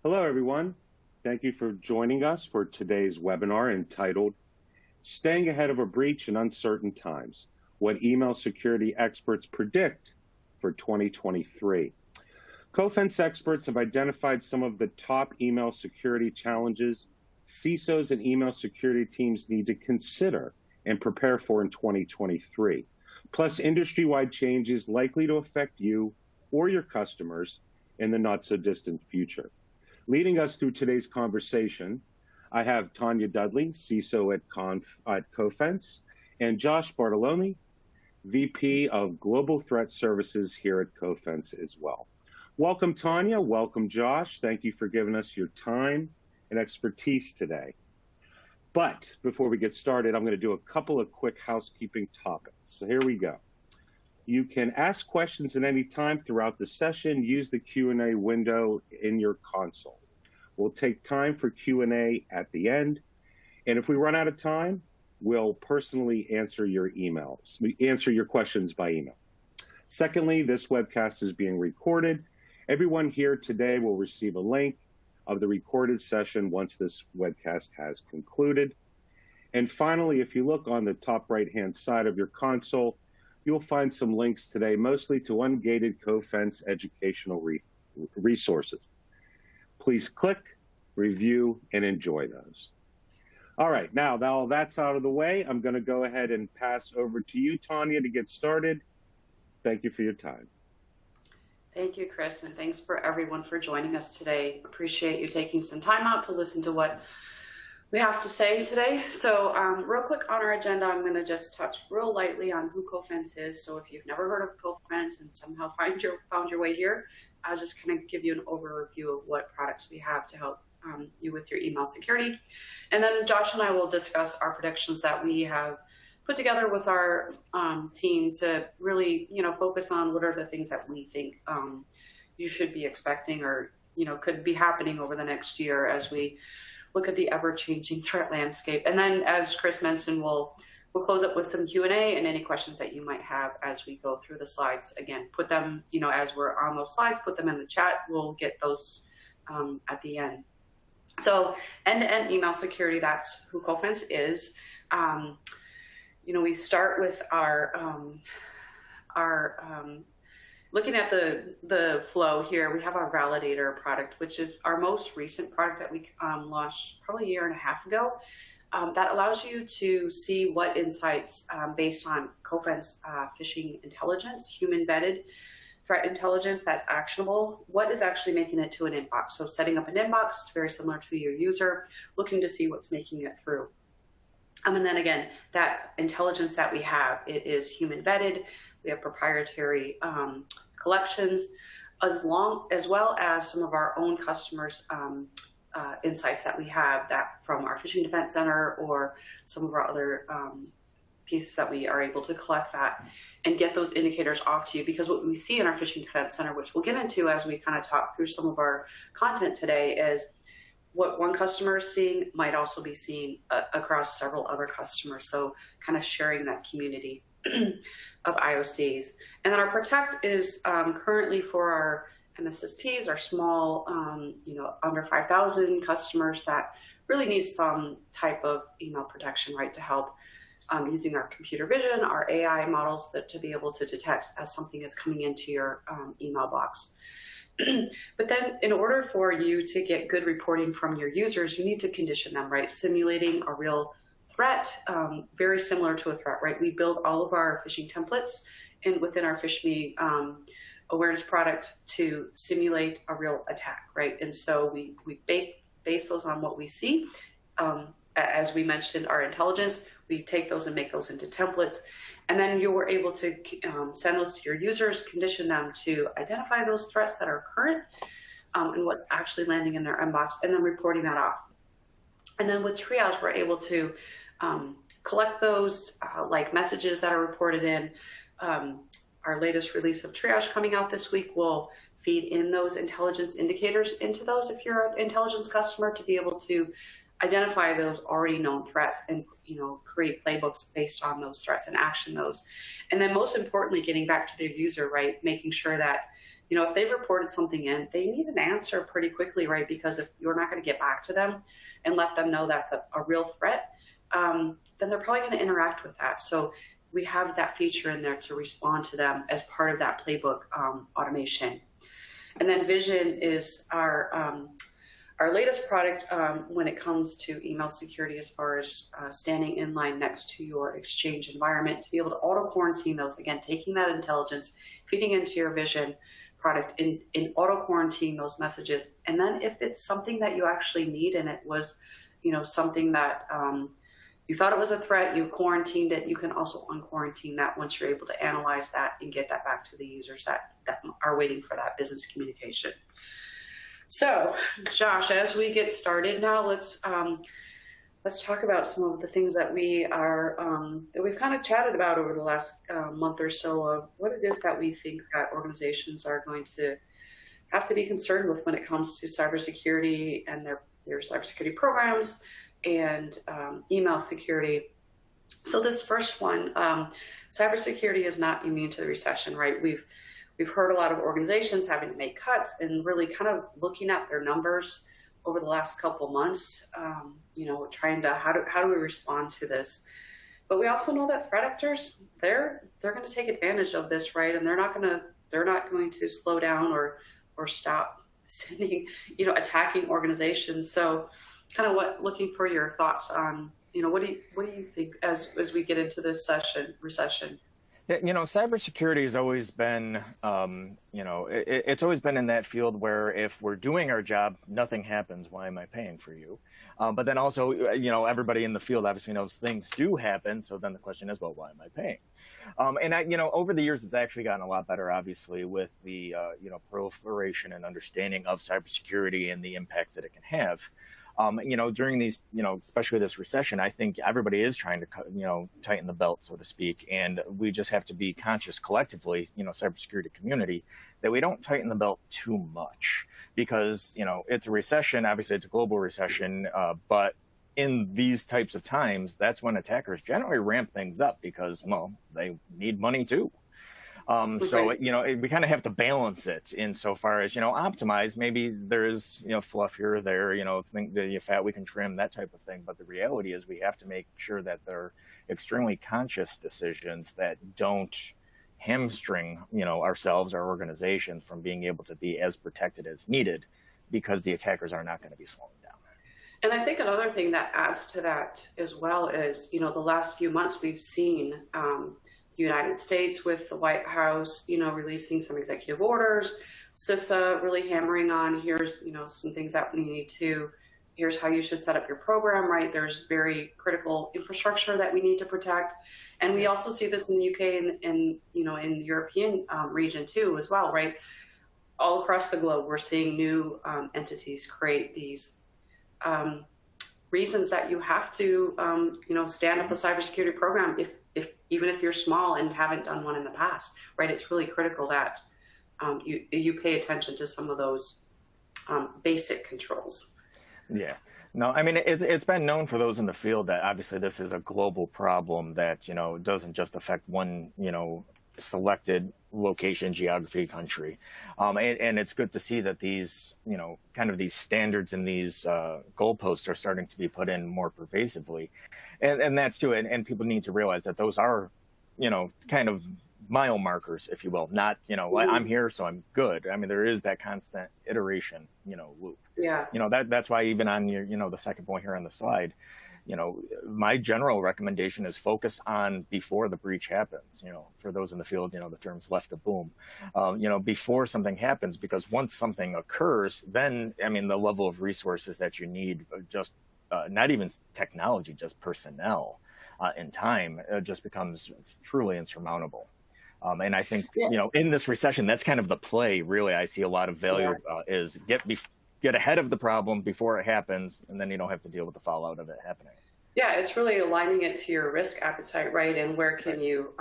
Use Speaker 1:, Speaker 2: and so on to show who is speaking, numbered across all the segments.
Speaker 1: Hello, everyone. Thank you for joining us for today's webinar entitled Staying Ahead of a Breach in Uncertain Times, What Email Security Experts Predict for 2023. Cofense experts have identified some of the top email security challenges CISOs and email security teams need to consider and prepare for in 2023, plus industry-wide changes likely to affect you or your customers in the not-so-distant future. Leading us through today's conversation, I have Tanya Dudley, CISO at Cofense, and Josh Bartolome, VP of Global Threat Services here at Cofense as well. Welcome, Tanya. Welcome, Josh. Thank you for giving us your time and expertise today. But before we get started, I'm going to do a couple of quick housekeeping topics. So here we go. You can ask questions at any time throughout the session. Use the Q&A window in your console. We'll take time for Q&A at the end. And if we run out of time, we'll personally answer your emails. We answer your questions by email. Secondly, this webcast is being recorded. Everyone here today will receive a link of the recorded session once this webcast has concluded. And finally, if you look on the top right-hand side of your console, you'll find some links today, mostly to ungated Cofense educational resources. Please click, review, and enjoy those. All right, now that all that's out of the way, I'm going to go ahead and pass over to you, Tanya, to get started. Thank you for your time.
Speaker 2: Thank you, Chris, and thanks for everyone for joining us today. Appreciate you taking some time out to listen to what we have to say today. So real quick on our agenda, I'm going to just touch real lightly on who Cofense is. So if you've never heard of Cofense and somehow found your way here, I'll just kind of give you an overview of what products we have to help you with your email security. And then Josh and I will discuss our predictions that we have put together with our team to really, focus on what are the things that we think you should be expecting or, could be happening over the next year as we look at the ever-changing threat landscape. And then, as Chris mentioned, we'll close up with some Q&A and any questions that you might have as we go through the slides. Again, put them, as we're on those slides, put them in the chat. We'll get those at the end. So end-to-end email security, that's who Cofense is. We start with our looking at the flow here. We have our validator product, which is our most recent product that we launched probably a year and a half ago. That allows you to see what insights based on Cofense phishing intelligence, human-vetted threat intelligence that's actionable, what is actually making it to an inbox. So setting up an inbox, very similar to your user, looking to see what's making it through. And then again, that intelligence that we have, it is human vetted. We have proprietary collections, as well as some of our own customers' insights that we have that from our Phishing Defense Center or some of our other pieces that we are able to collect that and get those indicators off to you. Because what we see in our Phishing Defense Center, which we'll get into as we kind of talk through some of our content today, is what one customer is seeing might also be seen across several other customers. So kind of sharing that community of IOCs. And then our Protect is currently for our MSSPs, our small, under 5,000 customers that really need some type of email protection, right, to help using our computer vision, our AI models to be able to detect as something is coming into your email box. But then in order for you to get good reporting from your users, you need to condition them, right? Simulating a real threat, very similar to a threat, right? We build all of our phishing templates within our PhishMe awareness product to simulate a real attack, right? And so we base those on what we see. As we mentioned, our intelligence, we take those and make those into templates. And then you were able to send those to your users, condition them to identify those threats that are current and what's actually landing in their inbox, and then reporting that off. And then with triage, we're able to collect those like messages that are reported in. Our latest release of triage coming out this week will feed in those intelligence indicators into those if you're an intelligence customer to be able to identify those already known threats and create playbooks based on those threats and action those. And then most importantly, getting back to the user, right, making sure that if they've reported something in, they need an answer pretty quickly, right? Because if you're not going to get back to them and let them know that's a real threat, then they're probably going to interact with that. So we have that feature in there to respond to them as part of that playbook automation. And then Vision is our latest product when it comes to email security, as far as standing in line next to your Exchange environment to be able to auto quarantine those. Again, taking that intelligence, feeding into your Vision product in auto quarantine those messages. And then if it's something that you actually need and it was, something that you thought it was a threat, you quarantined it, you can also unquarantine that once you're able to analyze that and get that back to the users that are waiting for that business communication. So, Josh, as we get started now, let's talk about some of the things that we've kind of chatted about over the last month or so, of what it is that we think that organizations are going to have to be concerned with when it comes to cybersecurity and their cybersecurity programs and email security. So this first one, cybersecurity is not immune to the recession, right? We've heard a lot of organizations having to make cuts and really kind of looking at their numbers over the last couple months, trying to how do we respond to this? But we also know that threat actors, they're going to take advantage of this, right? And they're not going to slow down or stop sending, attacking organizations. So kind of looking for your thoughts on, what do you think as we get into this recession?
Speaker 3: Yeah, cybersecurity has always been, it's always been in that field where if we're doing our job, nothing happens. Why am I paying for you? But then also, everybody in the field obviously knows things do happen. So then the question is, well, why am I paying? Over the years, it's actually gotten a lot better, obviously, with the, proliferation and understanding of cybersecurity and the impacts that it can have. During these, especially this recession, I think everybody is trying to, tighten the belt, so to speak. And we just have to be conscious collectively, cybersecurity community, that we don't tighten the belt too much because, it's a recession. Obviously, it's a global recession. But in these types of times, that's when attackers generally ramp things up because, well, they need money too. So, we kind of have to balance it insofar as, optimize. Maybe there is, fluff here or there, think the fat we can trim, that type of thing. But the reality is we have to make sure that they're extremely conscious decisions that don't hamstring, ourselves, our organizations from being able to be as protected as needed because the attackers are not going to be slowing down.
Speaker 2: And I think another thing that adds to that as well is, the last few months we've seen the United States with the White House, releasing some executive orders, CISA really hammering on here's, some things that we need to, here's how you should set up your program, right? There's very critical infrastructure that we need to protect. And we also see this in the UK and in the European region too as well, right? All across the globe, we're seeing new entities create these reasons that you have to, stand up a cybersecurity program even if you're small and haven't done one in the past, right? It's really critical that you pay attention to some of those basic controls.
Speaker 3: Yeah. No, I mean, it's been known for those in the field that obviously this is a global problem that, doesn't just affect one, selected location, geography, country. And it's good to see that these, kind of these standards and these goalposts are starting to be put in more pervasively. And that's too, and people need to realize that those are, kind of mile markers, if you will, not, I'm here, so I'm good. I mean, there is that constant iteration, loop.
Speaker 2: Yeah.
Speaker 3: That's why even on your, the second point here on the slide, my general recommendation is focus on before the breach happens. For those in the field, the term's left to boom, before something happens, because once something occurs, then, I mean, the level of resources that you need, just not even technology, just personnel and time, just becomes truly insurmountable. And I think, in this recession, that's kind of the play, really. I see a lot of value is get ahead of the problem before it happens, and then you don't have to deal with the fallout of it happening.
Speaker 2: Yeah, it's really aligning it to your risk appetite, right? And where can you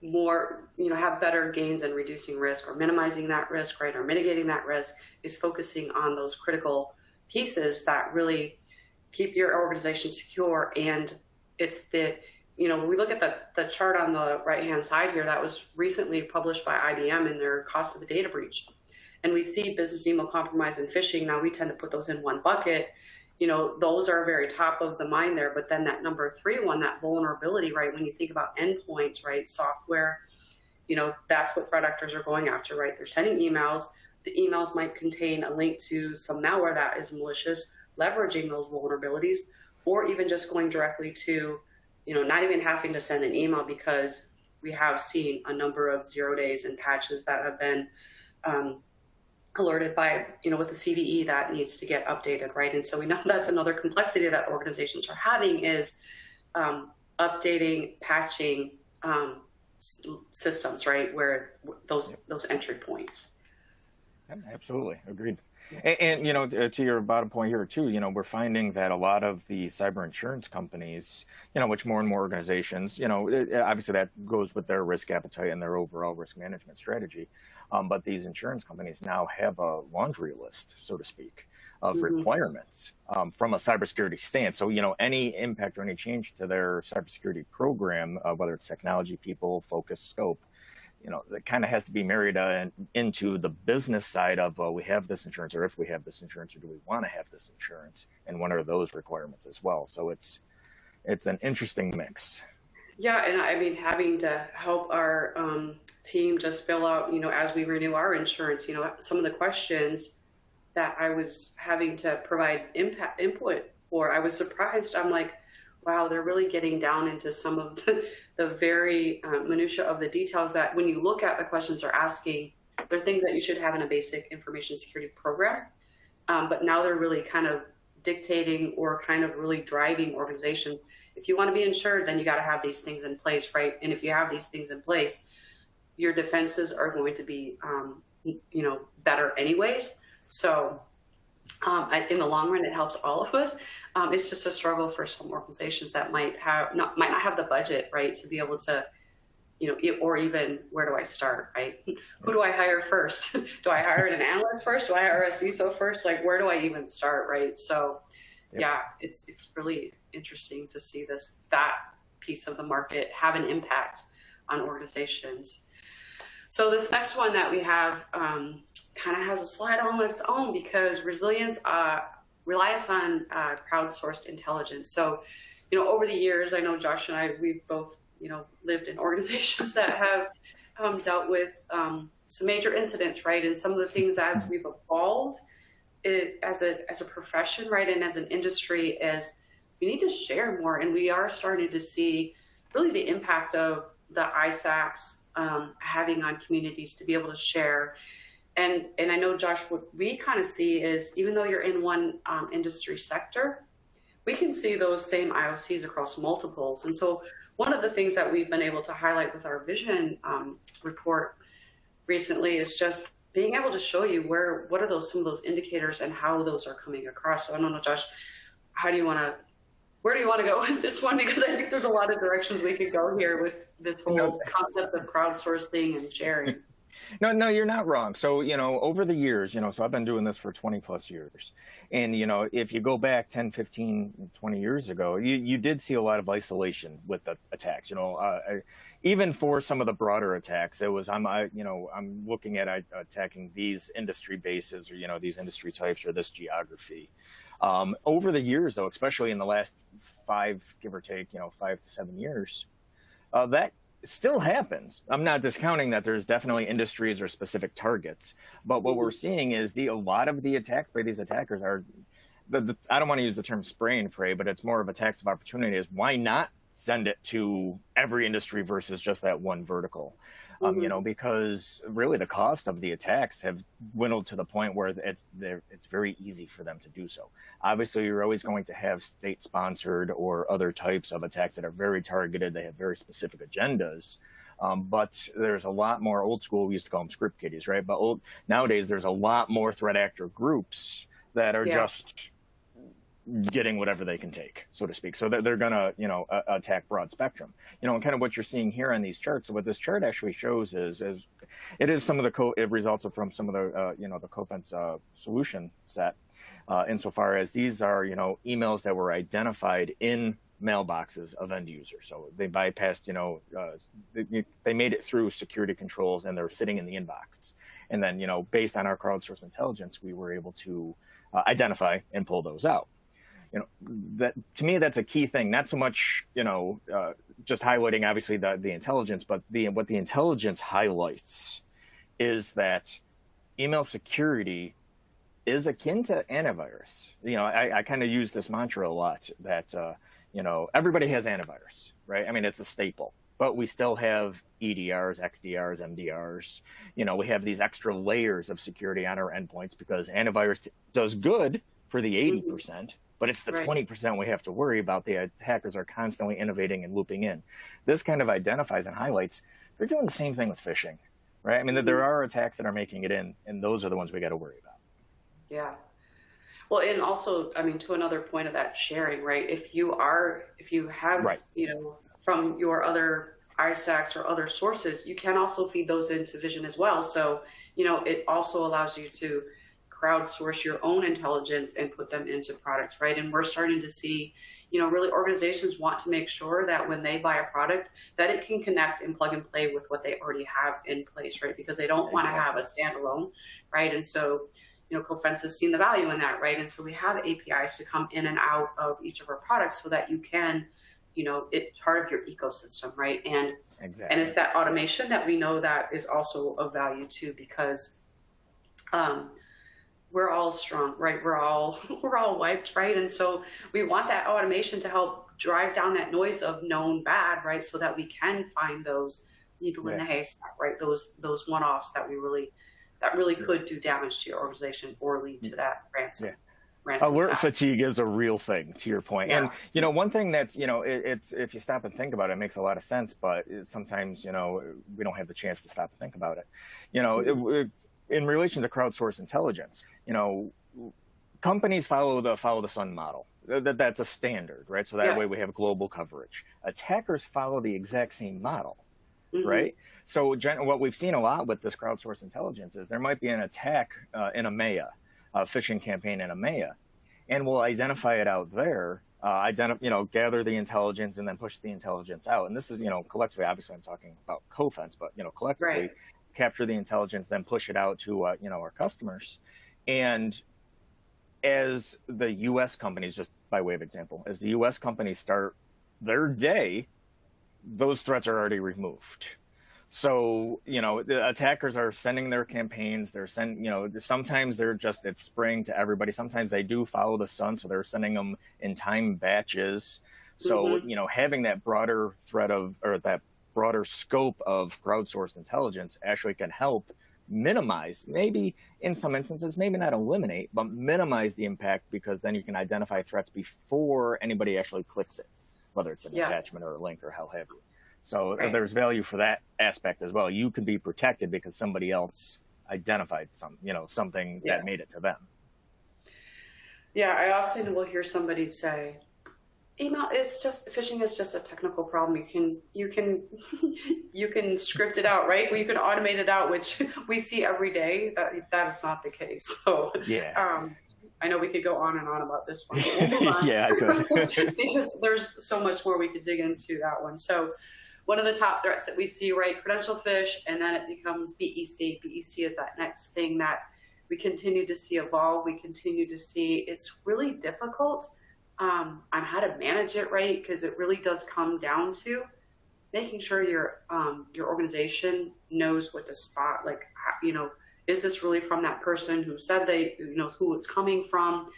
Speaker 2: more, have better gains in reducing risk or minimizing that risk, right? Or mitigating that risk is focusing on those critical pieces that really keep your organization secure. And it's we look at the chart on the right-hand side here that was recently published by IBM in their cost of a data breach. And we see business email compromise and phishing. Now we tend to put those in one bucket. Those are very top of the mind there. But then that number 3 one, that vulnerability, right? When you think about endpoints, right? Software, that's what threat actors are going after, right? They're sending emails. The emails might contain a link to some malware that is malicious, leveraging those vulnerabilities, or even just going directly to, not even having to send an email, because we have seen a number of 0 days and patches that have been alerted by, with the CVE that needs to get updated, right? And so we know that's another complexity that organizations are having is updating, patching systems, right? Where those entry points.
Speaker 3: Yeah, absolutely. Agreed. And to your bottom point here too, we're finding that a lot of the cyber insurance companies, which more and more organizations, obviously that goes with their risk appetite and their overall risk management strategy. But these insurance companies now have a laundry list, so to speak, of requirements from a cybersecurity stance. So, any impact or any change to their cybersecurity program, whether it's technology, people, focus, scope, that kind of has to be married into the business side of, we have this insurance, or if we have this insurance, or do we want to have this insurance, and what are those requirements as well? So it's an interesting mix.
Speaker 2: Yeah, and I mean, having to help our team just fill out, as we renew our insurance, some of the questions that I was having to provide input for, I was surprised. I'm like, wow, they're really getting down into some of the very minutia of the details that when you look at the questions they're asking, they're things that you should have in a basic information security program. But now they're really kind of dictating or kind of really driving organizations. If you want to be insured, then you got to have these things in place, right? And if you have these things in place, your defenses are going to be, better anyways. So in the long run, it helps all of us. It's just a struggle for some organizations that might not have the budget, right, to be able to, or even where do I start, right? Who do I hire first? Do I hire an analyst first? Do I hire a CISO first? Like, where do I even start, right? So, yeah, it's really interesting to see that piece of the market have an impact on organizations. So this next one that we have kind of has a slide on its own, because reliance on crowdsourced intelligence. So, over the years, I know Josh and I, we've both, lived in organizations that have dealt with some major incidents, right? And some of the things as we've evolved as a profession, right, and as an industry, is we need to share more. And we are starting to see really the impact of the ISACs having on communities to be able to share. And I know, Josh, what we kind of see is, even though you're in one industry sector, we can see those same IOCs across multiples. And so one of the things that we've been able to highlight with our vision report recently is just being able to show you what are some of those indicators and how those are coming across. So I don't know, Josh, where do you want to go with this one? Because I think there's a lot of directions we could go here with this whole concept of crowdsourcing and sharing.
Speaker 3: No, you're not wrong. So, over the years, so I've been doing this for 20 plus years. And, if you go back 10, 15, 20 years ago, you did see a lot of isolation with the attacks, even for some of the broader attacks. It was, I'm looking at attacking these industry bases, or, these industry types, or this geography. Over the years, though, especially in the last 5, give or take, 5 to 7 years, that still happens. I'm not discounting that there's definitely industries or specific targets, but what we're seeing is a lot of the attacks by these attackers are, I don't want to use the term spray and pray, but it's more of attacks of opportunity. Is why not send it to every industry versus just that one vertical? Because really the cost of the attacks have dwindled to the point where it's very easy for them to do so. Obviously, you're always going to have state-sponsored or other types of attacks that are very targeted. They have very specific agendas. But there's a lot more old school. We used to call them script kiddies, right? But nowadays, there's a lot more threat actor groups that are just getting whatever they can take, so to speak. So they're going to, attack broad spectrum. And kind of what you're seeing here on these charts. So what this chart actually shows is it is some of the results from some of the, the Cofense solution set, insofar as these are, emails that were identified in mailboxes of end users. So they bypassed, they made it through security controls, and they're sitting in the inbox. And then, based on our crowdsourced intelligence, we were able to identify and pull those out. That, to me, that's a key thing. Not so much, just highlighting obviously the intelligence, but what the intelligence highlights is that email security is akin to antivirus. I kind of use this mantra a lot that, everybody has antivirus, right? I mean, it's a staple, but we still have EDRs, XDRs, MDRs. We have these extra layers of security on our endpoints because antivirus does good for the 80%, but it's the 20% we have to worry about. The attackers are constantly innovating and looping in. This kind of identifies and highlights they're doing the same thing with phishing, right? I mean, there are attacks that are making it in, and those are the ones we got to worry about.
Speaker 2: Yeah. Well, and also, I mean, to another point of that sharing, right? If you have, from your other ISACs or other sources, you can also feed those into Vision as well. So, it also allows you to crowdsource your own intelligence and put them into products, right? And we're starting to see, really organizations want to make sure that when they buy a product, that it can connect and plug and play with what they already have in place, right? Because they don't want to have a standalone, right? And so, Cofense has seen the value in that, right? And so we have APIs to come in and out of each of our products so that you can, it's part of your ecosystem, right? And and it's that automation that we know that is also of value too, because we're all strong, right? We're all wiped, right? And so we want that automation to help drive down that noise of known bad, right? So that we can find those needle in the haystack, right? Those one-offs that really could do damage to your organization or lead to that ransom.
Speaker 3: Alert fatigue is a real thing, to your point.
Speaker 2: Yeah.
Speaker 3: And, one thing that's, it's, if you stop and think about it, it makes a lot of sense, but sometimes, we don't have the chance to stop and think about it. In relation to crowdsourced intelligence, companies follow the sun model. That's a standard, right? So that way we have global coverage. Attackers follow the exact same model. Right. So what we've seen a lot with this crowdsourced intelligence is there might be an attack in EMEA, a phishing campaign in EMEA, and we'll identify it out there, gather the intelligence and then push the intelligence out. And this is, collectively, obviously I'm talking about Cofense, but, collectively capture the intelligence, then push it out to, our customers. And as the U.S. companies, just by way of example, as the U.S. companies start their day, those threats are already removed. So, the attackers are sending their campaigns. They're sometimes it's spraying to everybody. Sometimes they do follow the sun. So they're sending them in time batches. So, having that broader that broader scope of crowdsourced intelligence actually can help minimize, maybe in some instances, maybe not eliminate, but minimize the impact, because then you can identify threats before anybody actually clicks it, whether it's an attachment or a link or how have you. So there's value for that aspect as well. You can be protected because somebody else identified something that made it to them.
Speaker 2: Yeah, I often will hear somebody say, phishing is just a technical problem. You can script it out, right? You can automate it out, which we see every day. That is not the case. So I know we could go on and on about this one.
Speaker 3: Yeah, I could.
Speaker 2: Because there's so much more we could dig into that one. So one of the top threats that we see, right, credential phish, and then it becomes BEC. BEC is that next thing that we continue to see evolve. We continue to see it's really difficult on how to manage it, right? Because it really does come down to making sure your organization knows what to spot. Like, is this really from that person who said who it's coming from?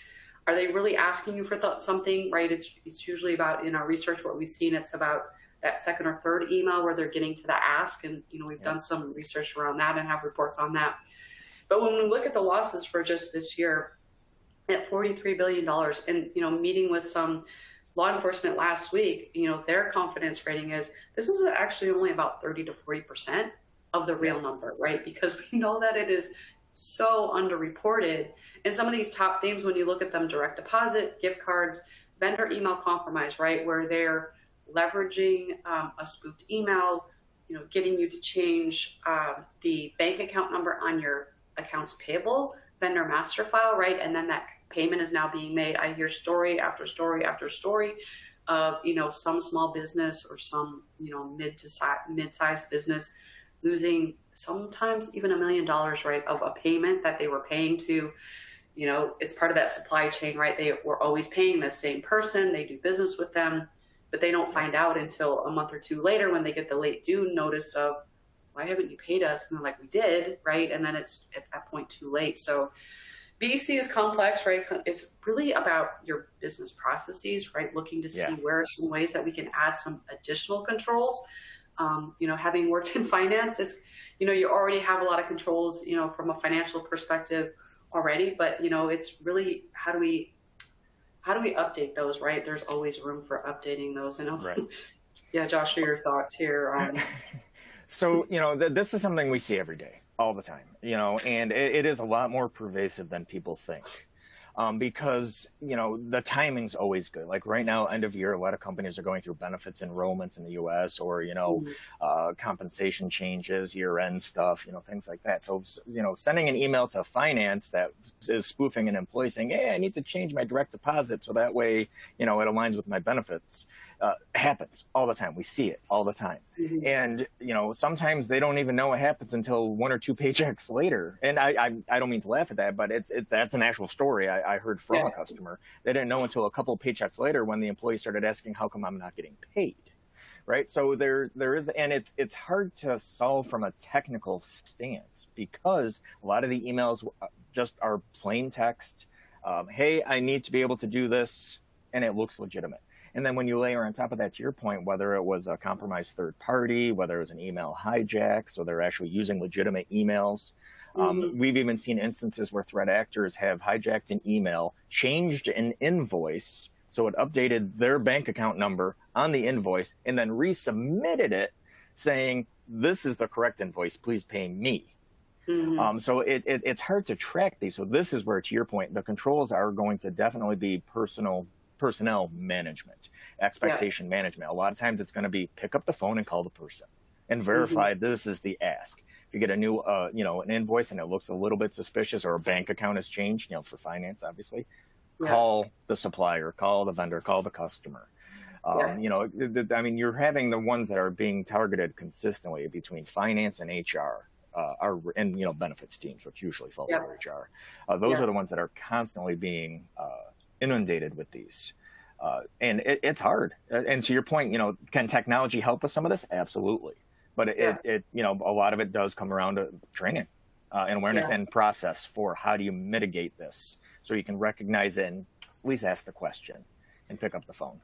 Speaker 2: Are they really asking you for something, right? It's usually about, in our research, what we've seen, it's about that second or third email where they're getting to the ask. And, we've done some research around that and have reports on that. But when we look at the losses for just this year at $43 billion and, meeting with some law enforcement last week, their confidence rating is this is actually only about 30 to 40% of the real number, right? Because we know that it is so underreported. And some of these top themes, when you look at them, direct deposit, gift cards, vendor email compromise, right? Where they're leveraging a spoofed email, getting you to change the bank account number on your accounts payable, vendor master file, right? And then that payment is now being made. I hear story after story after story of, some small business or some, mid-sized business losing sometimes even $1 million, right, of a payment that they were paying to, it's part of that supply chain, right? They were always paying the same person. They do business with them, but they don't find out until a month or two later when they get the late due notice of, why haven't you paid us? And they're like, we did, right? And then it's at that point too late. So BEC is complex, right? It's really about your business processes, right? Looking to see where are some ways that we can add some additional controls. Having worked in finance, it's, you already have a lot of controls, from a financial perspective already, but, it's really, how do we update those, right? There's always room for updating those. Right. Yeah, Josh, what are your thoughts here?
Speaker 3: So, this is something we see every day, all the time, and it is a lot more pervasive than people think. Because, the timing's always good. Like right now, end of year, a lot of companies are going through benefits enrollments in the US or, compensation changes, year-end stuff, things like that. So, sending an email to finance that is spoofing an employee saying, hey, I need to change my direct deposit so that way, it aligns with my benefits, happens all the time. We see it all the time. Mm-hmm. And, sometimes they don't even know it happens until 1 or 2 paychecks later. And I don't mean to laugh at that, but that's an actual story I heard from a customer. They didn't know until a couple of paychecks later when the employee started asking, how come I'm not getting paid? Right. So there is, and it's hard to solve from a technical stance because a lot of the emails just are plain text. Hey, I need to be able to do this. And it looks legitimate. And then when you layer on top of that, to your point, whether it was a compromised third party, whether it was an email hijack, so they're actually using legitimate emails. We've even seen instances where threat actors have hijacked an email, changed an invoice, so it updated their bank account number on the invoice, and then resubmitted it saying, this is the correct invoice, please pay me. Mm-hmm. So it's hard to track these. So this is where, to your point, the controls are going to definitely be personnel management, expectation management. A lot of times it's going to be pick up the phone and call the person and verify this is the ask. If you get a new, an invoice and it looks a little bit suspicious or a bank account has changed, for finance, obviously, call the supplier, call the vendor, call the customer. You're having the ones that are being targeted consistently between finance and HR. And benefits teams, which usually fall under HR. Those are the ones that are constantly being inundated with these. And it's hard. And to your point, can technology help with some of this? Absolutely. But a lot of it does come around to training and awareness and process for how do you mitigate this so you can recognize it and at least ask the question and pick up the phone.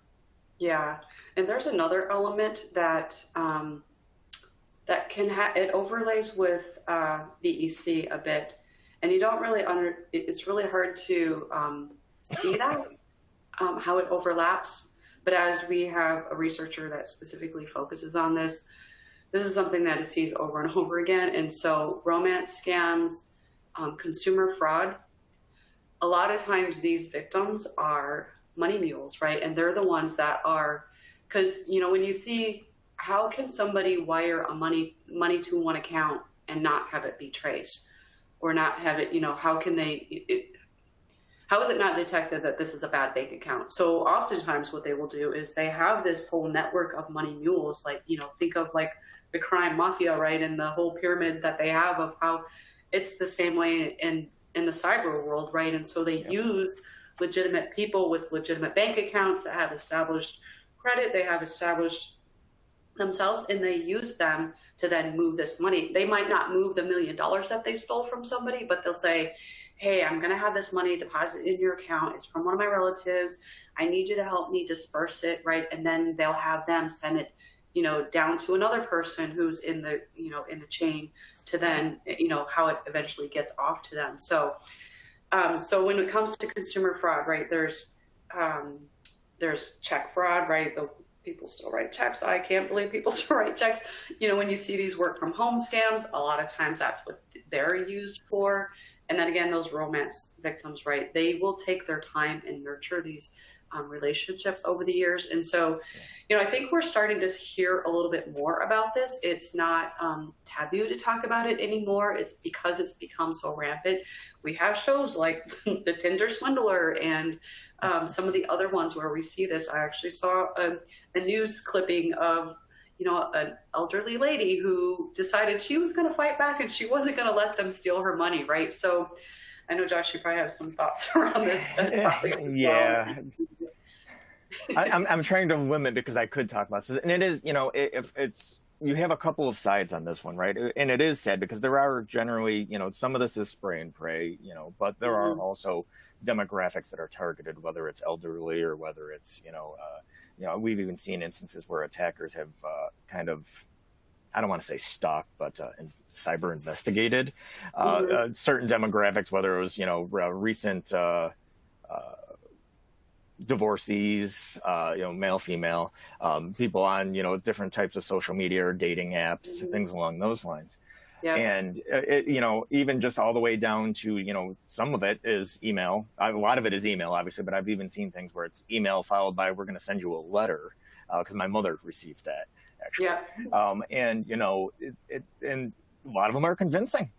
Speaker 3: Yeah.
Speaker 2: And there's another element that that it overlays with BEC a bit, and you don't really it's really hard to see that, how it overlaps. But as we have a researcher that specifically focuses on this is something that is sees over and over again. And so romance scams, consumer fraud, a lot of times these victims are money mules, right? And they're the ones that are, because, when you see, how can somebody wire a money to one account and not have it be traced or not have it, how can how is it not detected that this is a bad bank account? So oftentimes what they will do is they have this whole network of money mules, like, think of like the crime mafia, right? And the whole pyramid that they have of how it's the same way in the cyber world, right? And so they use legitimate people with legitimate bank accounts that have established credit, they have established themselves, and they use them to then move this money. They might not move the $1 million that they stole from somebody, but they'll say, hey, I'm going to have this money deposited in your account. It's from one of my relatives. I need you to help me disperse it, right? And then they'll have them send it, down to another person who's in the, in the chain to then, how it eventually gets off to them. So, so when it comes to consumer fraud, right, there's check fraud, right? People still write checks. I can't believe people still write checks. When you see these work from home scams, a lot of times that's what they're used for. And then again, those romance victims, right? They will take their time and nurture these relationships over the years. And so, I think we're starting to hear a little bit more about this. It's not taboo to talk about it anymore. It's because it's become so rampant. We have shows like the Tinder Swindler and some of the other ones where we see this. I actually saw a news clipping of an elderly lady who decided she was going to fight back and she wasn't going to let them steal her money, right? So I know, Josh, you probably have some thoughts around this.
Speaker 3: Yeah. I'm trying to limit because I could talk about this. And it is, if it's, you have a couple of sides on this one, right? And it is sad because there are generally, some of this is spray and pray, but there are also demographics that are targeted, whether it's elderly or whether it's, we've even seen instances where attackers have kind of, I don't want to say stalked, but cyber investigated certain demographics, whether it was, recent divorcees, male, female, people on, different types of social media or dating apps, things along those lines. Yeah. And, even just all the way down to, some of it is email. A lot of it is email, obviously, but I've even seen things where it's email followed by, we're going to send you a letter, because my mother received that, actually. Yeah. And a lot of them are convincing.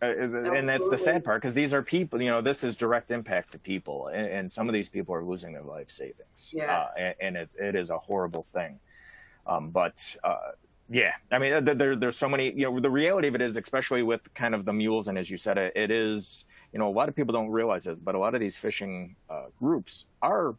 Speaker 3: And that's the sad part, because these are people, this is direct impact to people. And some of these people are losing their life savings. Yeah. And it is a horrible thing. Yeah, I mean, there's so many, the reality of it is, especially with kind of the mules, and as you said, it is, a lot of people don't realize this, but a lot of these phishing groups are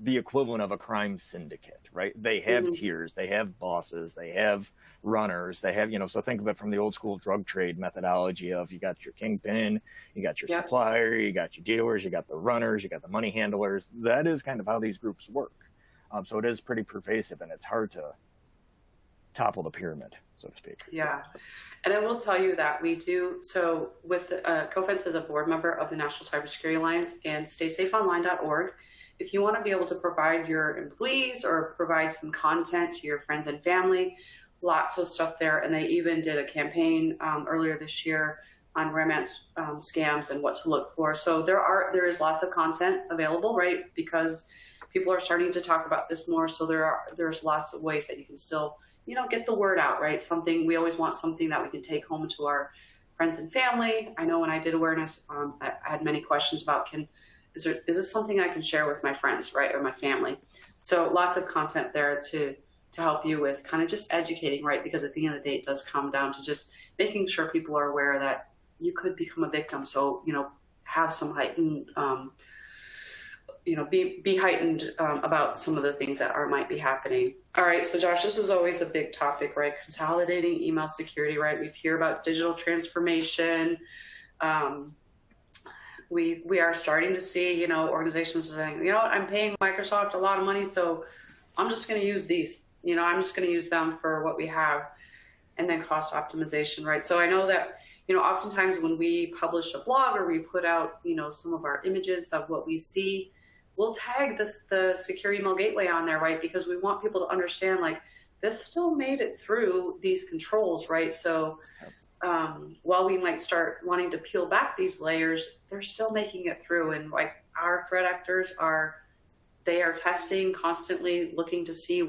Speaker 3: the equivalent of a crime syndicate, right? They have tiers, they have bosses, they have runners, they have, so think of it from the old school drug trade methodology of, you got your kingpin, you got your supplier, you got your dealers, you got the runners, you got the money handlers. That is kind of how these groups work. So it is pretty pervasive, and it's hard to topple the pyramid, so to speak.
Speaker 2: Yeah. And I will tell you that we do, so with CoFence is a board member of the National Cybersecurity Alliance and StaySafeOnline.org. If you want to be able to provide your employees or provide some content to your friends and family, lots of stuff there. And they even did a campaign earlier this year on romance scams and what to look for. So there is lots of content available, right? Because people are starting to talk about this more. So there's lots of ways that you can still get the word out, right? We always want something that we can take home to our friends and family. I know when I did awareness, I had many questions about, is this something I can share with my friends, right? Or my family? So lots of content there to help you with kind of just educating, right? Because at the end of the day, it does come down to just making sure people are aware that you could become a victim. So, have some heightened, be heightened about some of the things that might be happening. All right, so Josh, this is always a big topic, right? Consolidating email security, right? We hear about digital transformation. We are starting to see, organizations saying, I'm paying Microsoft a lot of money, so I'm just going to use these. I'm just going to use them for what we have, and then cost optimization, right? So I know that, oftentimes when we publish a blog or we put out, some of our images of what we see, we'll tag the secure email gateway on there, right? Because we want people to understand, like, this still made it through these controls, right? So while we might start wanting to peel back these layers, they're still making it through. And like, our threat actors are testing constantly, looking to see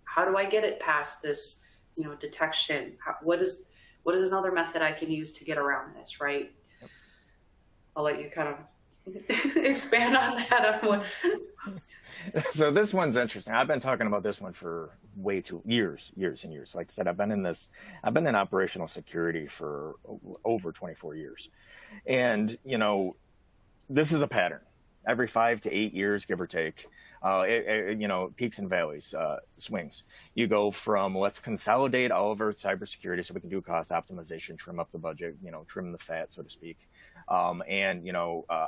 Speaker 2: how do I get it past this, detection? What is another method I can use to get around this, right? Yep. I'll let you kind of expand on that.
Speaker 3: So this one's interesting. I've been talking about this one for years and years. Like I said, I've been in operational security for over 24 years. And, this is a pattern. Every 5 to 8 years, give or take, peaks and valleys, swings. You go from, let's consolidate all of our cybersecurity so we can do cost optimization, trim up the budget, trim the fat, so to speak, and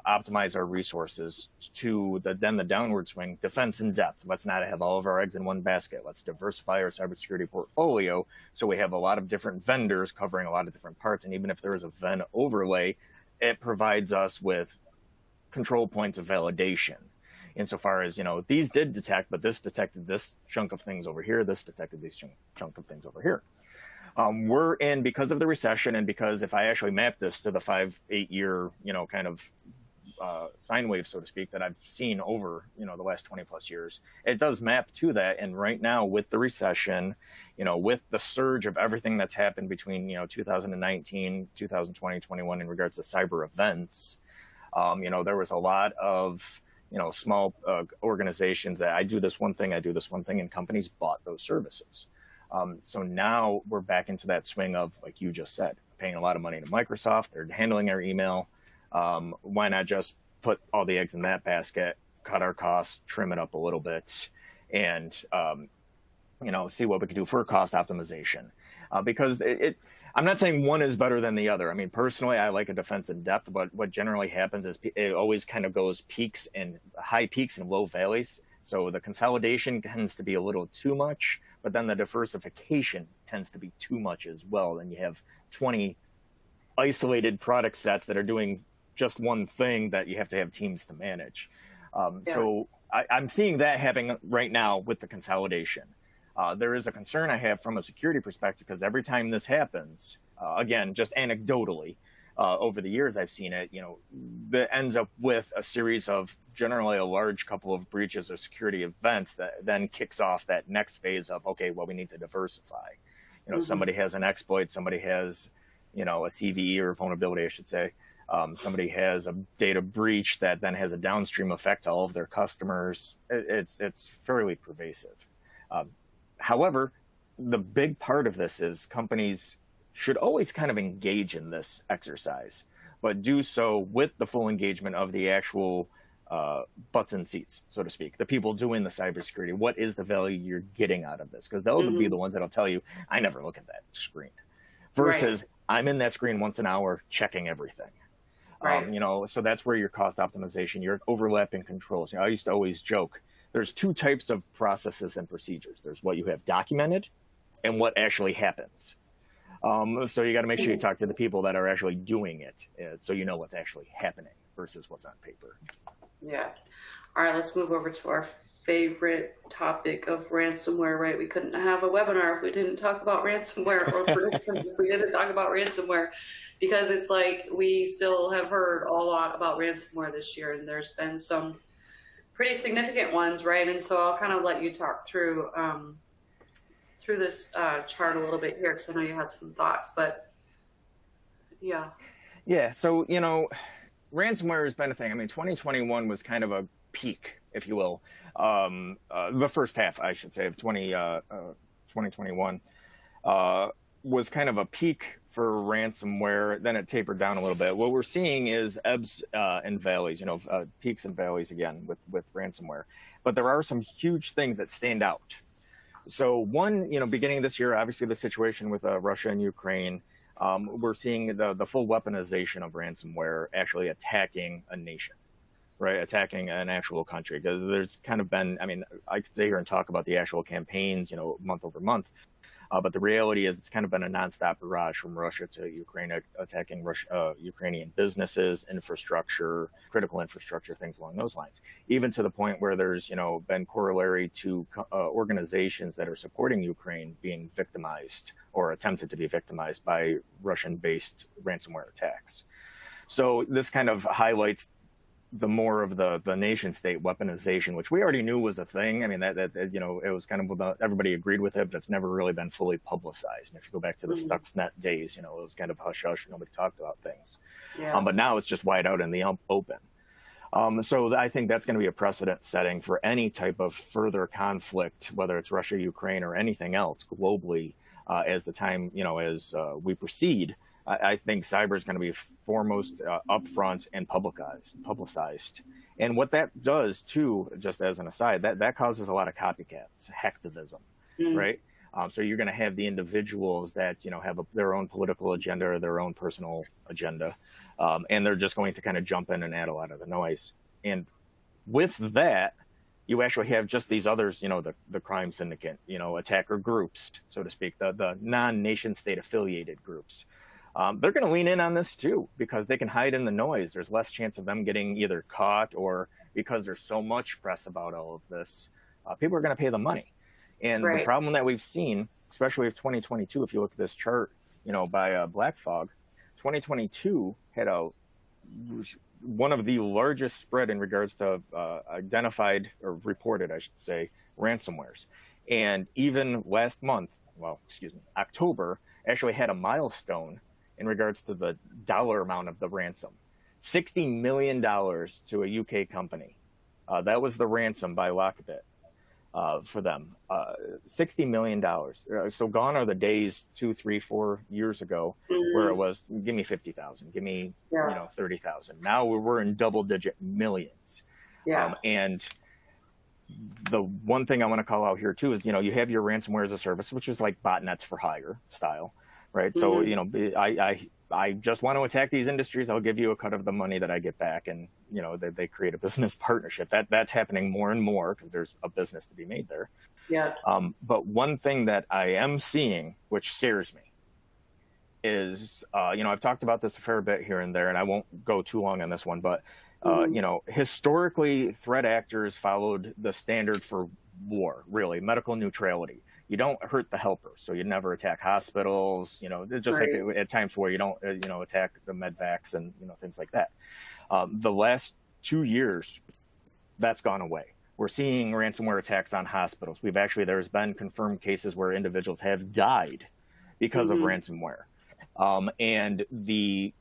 Speaker 3: optimize our resources, to then the downward swing, defense in depth. Let's not have all of our eggs in one basket. Let's diversify our cybersecurity portfolio so we have a lot of different vendors covering a lot of different parts. And even if there is a VEN overlay, it provides us with control points of validation. Insofar as, these did detect, but this detected this chunk of things over here, this detected this chunk of things over here. We're in, because of the recession, and because if I actually map this to the 5-8 year, kind of sine wave, so to speak, that I've seen over, the last 20 plus years. It does map to that. And right now with the recession, with the surge of everything that's happened between, 2019, 2020, 21 in regards to cyber events, there was a lot of, small organizations that I do this one thing, and companies bought those services. So now we're back into that swing of, like you just said, paying a lot of money to Microsoft. They're handling our email. Why not just put all the eggs in that basket, cut our costs, trim it up a little bit, and see what we can do for cost optimization. Because I'm not saying one is better than the other. I mean, personally, I like a defense in depth, but what generally happens is it always kind of goes high peaks and low valleys. So the consolidation tends to be a little too much, but then the diversification tends to be too much as well. Then you have 20 isolated product sets that are doing just one thing that you have to have teams to manage. So I'm seeing that happening right now with the consolidation. There is a concern I have from a security perspective, because every time this happens, again, just anecdotally, over the years I've seen it, that ends up with a series of generally a large couple of breaches or security events that then kicks off that next phase of, okay, well, we need to diversify. Somebody has an exploit, somebody has, a CVE or vulnerability, I should say. Somebody has a data breach that then has a downstream effect to all of their customers. It's fairly pervasive. However, the big part of this is companies should always kind of engage in this exercise, but do so with the full engagement of the actual butts and seats, so to speak, the people doing the cybersecurity. What is the value you're getting out of this? Because they'll be the ones that'll tell you, I never look at that screen, versus I'm in that screen once an hour checking everything. Right. So that's where your cost optimization, your overlapping controls. I used to always joke, there's two types of processes and procedures. There's what you have documented and what actually happens. So you got to make sure you talk to the people that are actually doing it, so you know what's actually happening versus what's on paper. Yeah.
Speaker 2: All right, let's move over to our favorite topic of ransomware, right? We couldn't have a webinar if we didn't talk about ransomware, or predictions if we didn't talk about ransomware, because it's like we still have heard a lot about ransomware this year, and there's been some pretty significant ones, right? And so I'll kind of let you talk through this chart a little bit here, because I know you had some thoughts, but yeah. Yeah,
Speaker 3: so, ransomware has been a thing. I mean, 2021 was kind of a peak, if you will. The first half, I should say, of 2021 was kind of a peak for ransomware. Then it tapered down a little bit. What we're seeing is ebbs and valleys, peaks and valleys again with ransomware. But there are some huge things that stand out. So one, beginning of this year, obviously the situation with Russia and Ukraine, we're seeing the full weaponization of ransomware actually attacking a nation, right? Attacking an actual country. Because there's kind of been, I could sit here and talk about the actual campaigns, month over month. But the reality is it's kind of been a nonstop barrage from Russia to Ukraine, attacking Ukrainian businesses, infrastructure, critical infrastructure, things along those lines. Even to the point where there's, been corollary to organizations that are supporting Ukraine being victimized or attempted to be victimized by Russian-based ransomware attacks. So this kind of highlights the more of the nation state weaponization, which we already knew was a thing. I mean, that it was kind of, everybody agreed with it, but it's never really been fully publicized. And if you go back to the Stuxnet days, it was kind of hush hush. Nobody talked about things. Yeah. But now it's just wide out in the open. So I think that's going to be a precedent setting for any type of further conflict, whether it's Russia, Ukraine, or anything else globally. As the time, as we proceed, I think cyber is going to be foremost upfront and publicized. And what that does, too, just as an aside, that causes a lot of copycats, hacktivism, right? So you're going to have the individuals that, have their own political agenda or their own personal agenda, and they're just going to kind of jump in and add a lot of the noise. And with that, you actually have just these others, the crime syndicate, attacker groups, so to speak, the non-nation state affiliated groups. They're going to lean in on this too, because they can hide in the noise. There's less chance of them getting either caught, or because there's so much press about all of this, people are going to pay the money. And the problem that we've seen, especially with 2022, if you look at this chart, by Black Fog, 2022 had a one of the largest spread in regards to identified or reported, I should say, ransomwares. And even last month, October, actually had a milestone in regards to the dollar amount of the ransom. $60 million to a UK company. That was the ransom by Lockbit for them. $60 million. So gone are the days 2, 3, 4 years ago where it was, give me 50,000, give me 30,000. Now we're in double-digit millions. And the one thing I want to call out here too is, you have your ransomware as a service, which is like botnets for hire style, right? So, I just want to attack these industries. I'll give you a cut of the money that I get back. And, they create a business partnership. That's happening more and more because there's a business to be made there. But one thing that I am seeing, which scares me, is, I've talked about this a fair bit here and there, and I won't go too long on this one, but, historically, threat actors followed the standard for war, really, medical neutrality. You don't hurt the helper, so you never attack hospitals, just like at times where you don't, attack the medvacs and, things like that. The last 2 years, that's gone away. We're seeing ransomware attacks on hospitals. There's been confirmed cases where individuals have died because of ransomware. And the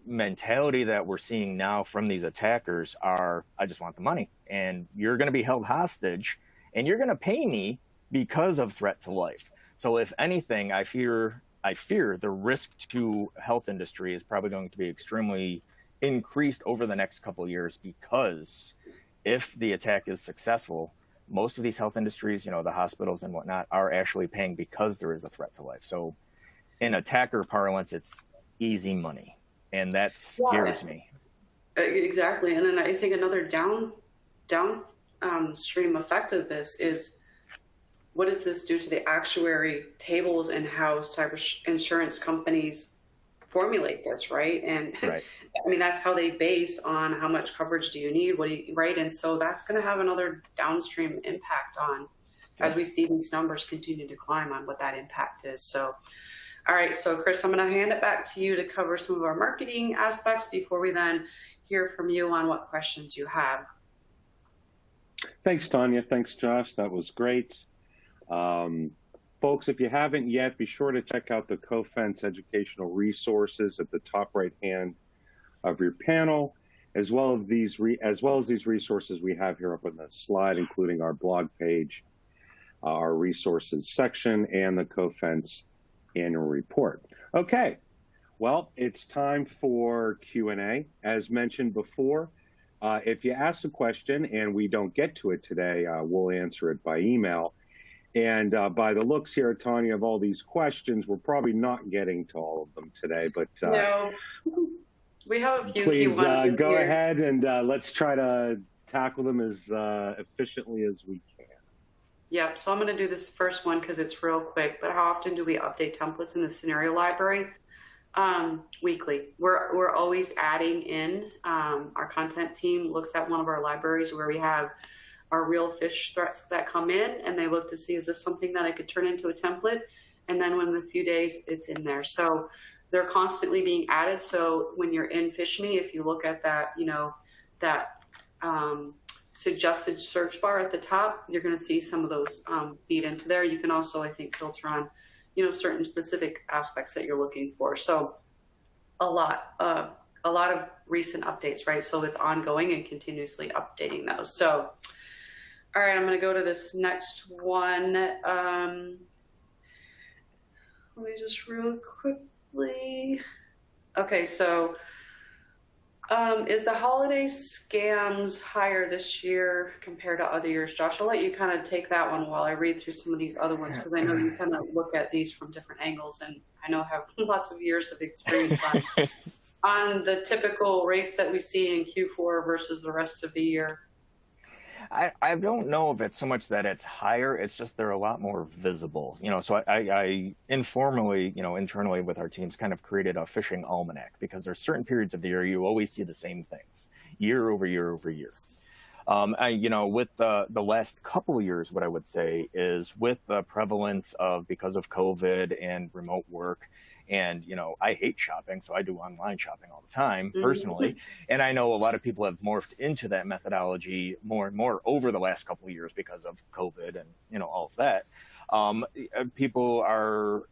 Speaker 3: mentality that we're seeing now from these attackers are, I just want the money, and you're going to be held hostage, and you're going to pay me because of threat to life. So if anything, I fear the risk to health industry is probably going to be extremely increased over the next couple of years, because if the attack is successful, most of these health industries, the hospitals and whatnot, are actually paying because there is a threat to life. So in attacker parlance, it's easy money, and that scares me.
Speaker 2: Exactly. And then I think another downstream effect of this is, what does this do to the actuary tables and how cyber insurance companies formulate this, right? And I mean, that's how they base on how much coverage do you need, right? And so that's going to have another downstream impact on, as we see these numbers continue to climb, on what that impact is. So, all right, so Chris, I'm going to hand it back to you to cover some of our marketing aspects before we then hear from you on what questions you have.
Speaker 1: Thanks, Tanya. Thanks, Josh. That was great. Folks, if you haven't yet, be sure to check out the CoFence educational resources at the top right hand of your panel, as well as these resources we have here up on the slide, including our blog page, our resources section, and the CoFence annual report. Okay, well, it's time for Q&A. As mentioned before, if you ask a question and we don't get to it today, we'll answer it by email. And by the looks here, Tanya, of all these questions, we're probably not getting to all of them today. But
Speaker 2: no, we have a few.
Speaker 1: Please go ahead and let's try to tackle them as efficiently as we can.
Speaker 2: Yep. So I'm going to do this first one because it's real quick. But how often do we update templates in the scenario library? Weekly. We're always adding in. Our content team looks at one of our libraries where we have our real fish threats that come in, and they look to see, is this something that I could turn into a template? And then within a few days, it's in there. So they're constantly being added. So when you're in Fish Me, if you look at that, that suggested search bar at the top, you're going to see some of those feed into there. You can also, I think, filter on, certain specific aspects that you're looking for. So a lot of recent updates, right? So it's ongoing and continuously updating those. So, all right, I'm going to go to this next one. Let me just real quickly. Okay, so is the holiday scams higher this year compared to other years? Josh, I'll let you kind of take that one while I read through some of these other ones, because I know you kind of look at these from different angles, and I know have lots of years of experience on the typical rates that we see in Q4 versus the rest of the year.
Speaker 3: I don't know if it's so much that it's higher, it's just they're a lot more visible. So I informally, internally with our teams kind of created a phishing almanac, because there's certain periods of the year you always see the same things year over year over year. With the last couple of years, what I would say is with the prevalence of, because of COVID and remote work, And, I hate shopping, so I do online shopping all the time personally. And I know a lot of people have morphed into that methodology more and more over the last couple of years because of COVID and, all of that. People are,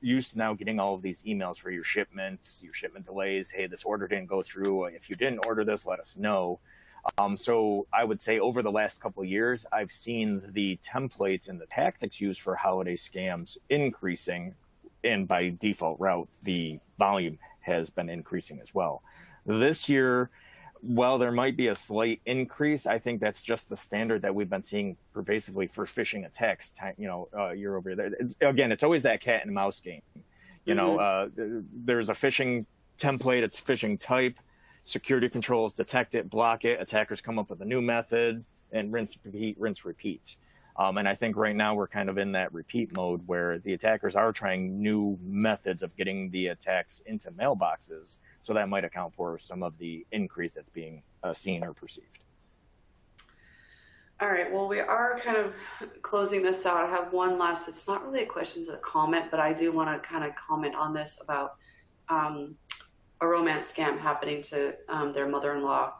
Speaker 3: used to now getting all of these emails for your shipment delays. Hey, this order didn't go through. If you didn't order this, let us know. So I would say over the last couple of years, I've seen the templates and the tactics used for holiday scams increasing. And by default route, the volume has been increasing as well. This year, while there might be a slight increase, I think that's just the standard that we've been seeing pervasively for phishing attacks, year over year. It's always that cat and mouse game. There's a phishing template, it's phishing type. Security controls detect it, block it. Attackers come up with a new method, and rinse, repeat. And I think right now we're kind of in that repeat mode where the attackers are trying new methods of getting the attacks into mailboxes. So that might account for some of the increase that's being seen or perceived.
Speaker 2: All right, well, we are kind of closing this out. I have one last, it's not really a question, it's a comment, but I do want to kind of comment on this about a romance scam happening to their mother-in-law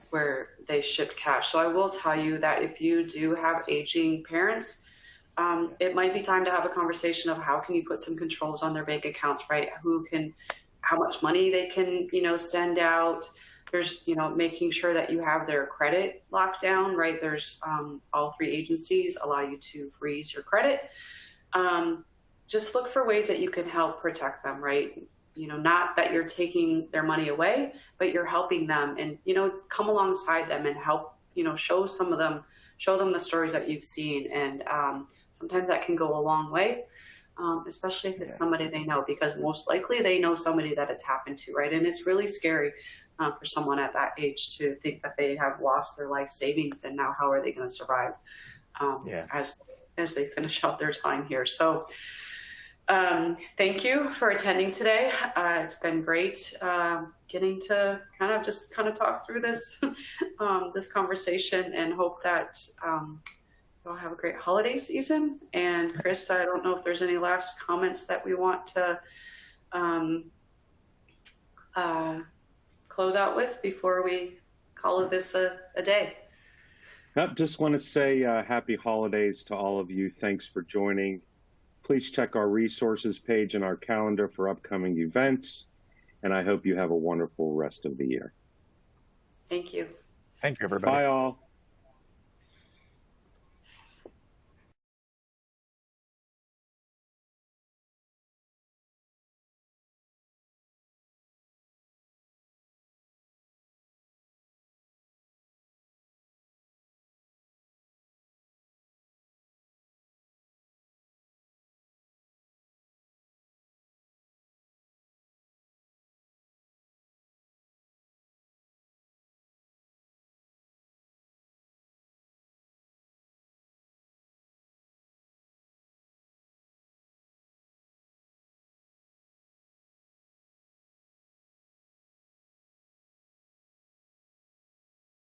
Speaker 2: where they shipped cash. So I will tell you that if you do have aging parents, it might be time to have a conversation of how can you put some controls on their bank accounts, right? How much money they can, send out. There's, making sure that you have their credit locked down, right? There's all three agencies allow you to freeze your credit. Just look for ways that you can help protect them, right? Not that you're taking their money away, but you're helping them and, come alongside them and help, show them the stories that you've seen. And sometimes that can go a long way, especially if it's somebody they know, because most likely they know somebody that it's happened to, right? And it's really scary for someone at that age to think that they have lost their life savings and now how are they going to survive as they finish out their time here. So thank you for attending today. It's been great getting to kind of talk through this this conversation, and hope that you'll have a great holiday season. And Chris, I don't know if there's any last comments that we want to close out with before we call this a day.
Speaker 1: Nope, just want to say happy holidays to all of you. Thanks for joining. Please check our resources page and our calendar for upcoming events. And I hope you have a wonderful rest of the year.
Speaker 2: Thank you.
Speaker 3: Thank you, everybody.
Speaker 1: Bye, all.